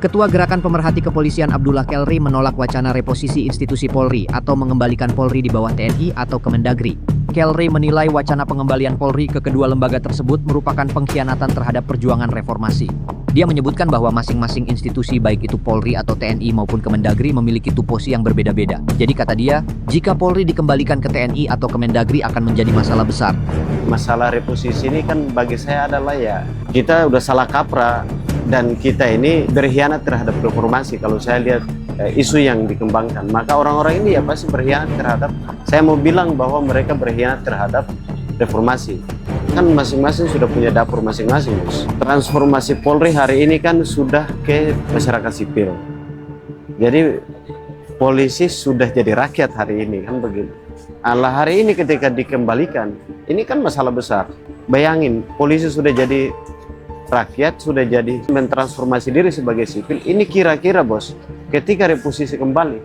Ketua Gerakan Pemerhati Kepolisian Abdullah Kelri menolak wacana reposisi institusi Polri atau mengembalikan Polri di bawah TNI atau Kemendagri. Kelri menilai wacana pengembalian Polri ke kedua lembaga tersebut merupakan pengkhianatan terhadap perjuangan reformasi. Dia menyebutkan bahwa masing-masing institusi baik itu Polri atau TNI maupun Kemendagri memiliki tupoksi yang berbeda-beda. Jadi kata dia, jika Polri dikembalikan ke TNI atau Kemendagri akan menjadi masalah besar. Masalah reposisi ini kan bagi saya adalah ya kita udah salah kaprah dan kita ini berkhianat terhadap reformasi. Kalau saya lihat isu yang dikembangkan, maka orang-orang ini ya pasti berkhianat terhadap, saya mau bilang bahwa mereka berkhianat terhadap reformasi. Kan masing-masing sudah punya dapur masing-masing. Transformasi Polri hari ini kan sudah ke masyarakat sipil. Jadi polisi sudah jadi rakyat hari ini, kan begitu. Allah hari ini ketika dikembalikan, ini kan masalah besar. Bayangin, polisi sudah jadi rakyat, sudah jadi mentransformasi diri sebagai sipil. Ini kira-kira bos, ketika reposisi kembali,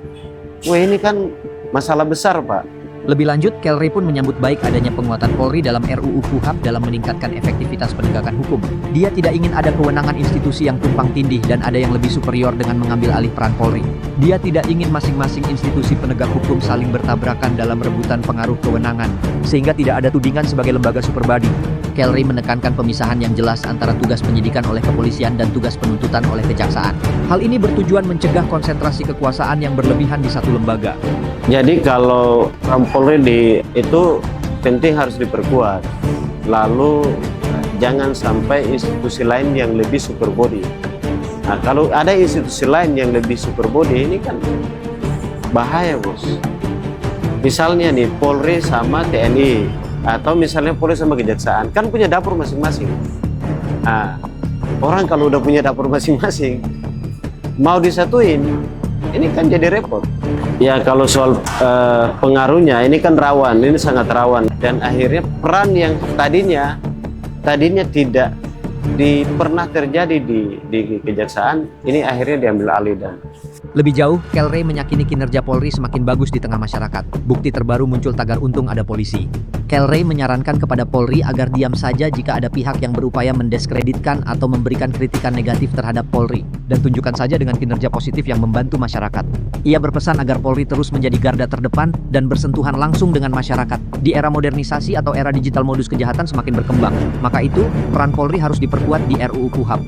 wah ini kan masalah besar Pak. Lebih lanjut, Kelri pun menyambut baik adanya penguatan Polri dalam RUU KUHP dalam meningkatkan efektivitas penegakan hukum. Dia tidak ingin ada kewenangan institusi yang tumpang tindih dan ada yang lebih superior dengan mengambil alih peran Polri. Dia tidak ingin masing-masing institusi penegak hukum saling bertabrakan dalam rebutan pengaruh kewenangan, sehingga tidak ada tudingan sebagai lembaga superbody. Kelri menekankan pemisahan yang jelas antara tugas penyidikan oleh kepolisian dan tugas penuntutan oleh kejaksaan. Hal ini bertujuan mencegah konsentrasi kekuasaan yang berlebihan di satu lembaga. Jadi kalau Polri itu penting harus diperkuat. Lalu jangan sampai institusi lain yang lebih superbody. Nah, kalau ada institusi lain yang lebih superbody ini kan bahaya bos. Misalnya nih Polri sama TNI, atau misalnya Polri sama Kejaksaan, kan punya dapur masing-masing. Nah, orang kalau udah punya dapur masing-masing, mau disatuin, ini kan jadi repot. Ya kalau soal pengaruhnya, ini kan rawan, ini sangat rawan. Dan akhirnya peran yang tadinya tidak pernah terjadi di Kejaksaan, ini akhirnya diambil alih. Dan lebih jauh, Kelri meyakini kinerja Polri semakin bagus di tengah masyarakat. Bukti terbaru muncul tagar untung ada polisi. Kelri menyarankan kepada Polri agar diam saja jika ada pihak yang berupaya mendiskreditkan atau memberikan kritikan negatif terhadap Polri, dan tunjukkan saja dengan kinerja positif yang membantu masyarakat. Ia berpesan agar Polri terus menjadi garda terdepan dan bersentuhan langsung dengan masyarakat. Di era modernisasi atau era digital, modus kejahatan semakin berkembang. Maka itu, peran Polri harus diperkuat di RUU KUHP.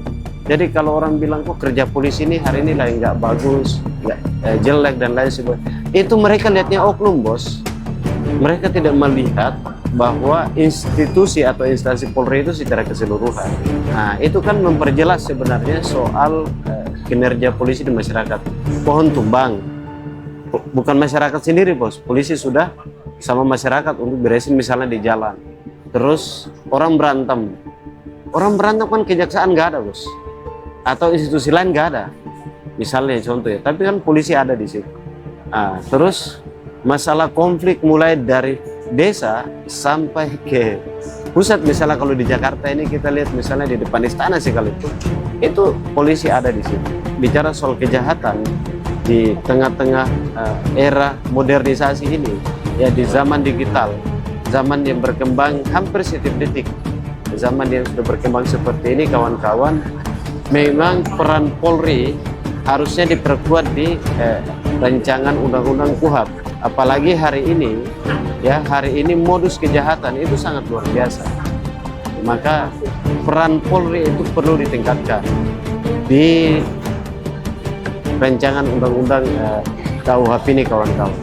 Jadi kalau orang bilang kok kerja polisi ini hari ini lain nggak bagus, jelek dan lain sebagainya, itu mereka lihatnya oknum bos. Mereka tidak melihat bahwa institusi atau instansi Polri itu secara keseluruhan. Nah itu kan memperjelas sebenarnya soal kinerja polisi di masyarakat. Pohon tumbang, bukan masyarakat sendiri bos. Polisi sudah sama masyarakat untuk beresin misalnya di jalan. Terus orang berantem kan Kejaksaan nggak ada bos. Atau institusi lain nggak ada, misalnya contoh ya, tapi kan polisi ada di situ. Nah, terus masalah konflik mulai dari desa sampai ke pusat, misalnya kalau di Jakarta ini kita lihat misalnya di depan istana sekalipun, itu polisi ada di situ. Bicara soal kejahatan di tengah-tengah era modernisasi ini, ya di zaman digital, zaman yang berkembang hampir setiap detik, zaman yang sudah berkembang seperti ini kawan-kawan, memang peran Polri harusnya diperkuat di rancangan undang-undang KUHP. Apalagi hari ini modus kejahatan itu sangat luar biasa. Maka peran Polri itu perlu ditingkatkan di rancangan undang-undang KUHP ini kawan-kawan.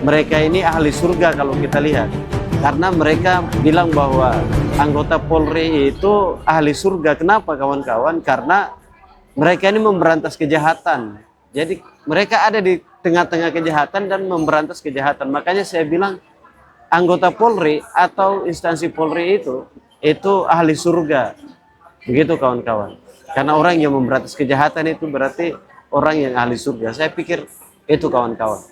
Mereka ini ahli surga kalau kita lihat. Karena mereka bilang bahwa anggota Polri itu ahli surga. Kenapa kawan-kawan? Karena mereka ini memberantas kejahatan. Jadi mereka ada di tengah-tengah kejahatan dan memberantas kejahatan. Makanya saya bilang anggota Polri atau instansi Polri itu ahli surga. Begitu kawan-kawan. Karena orang yang memberantas kejahatan itu berarti orang yang ahli surga. Saya pikir itu kawan-kawan.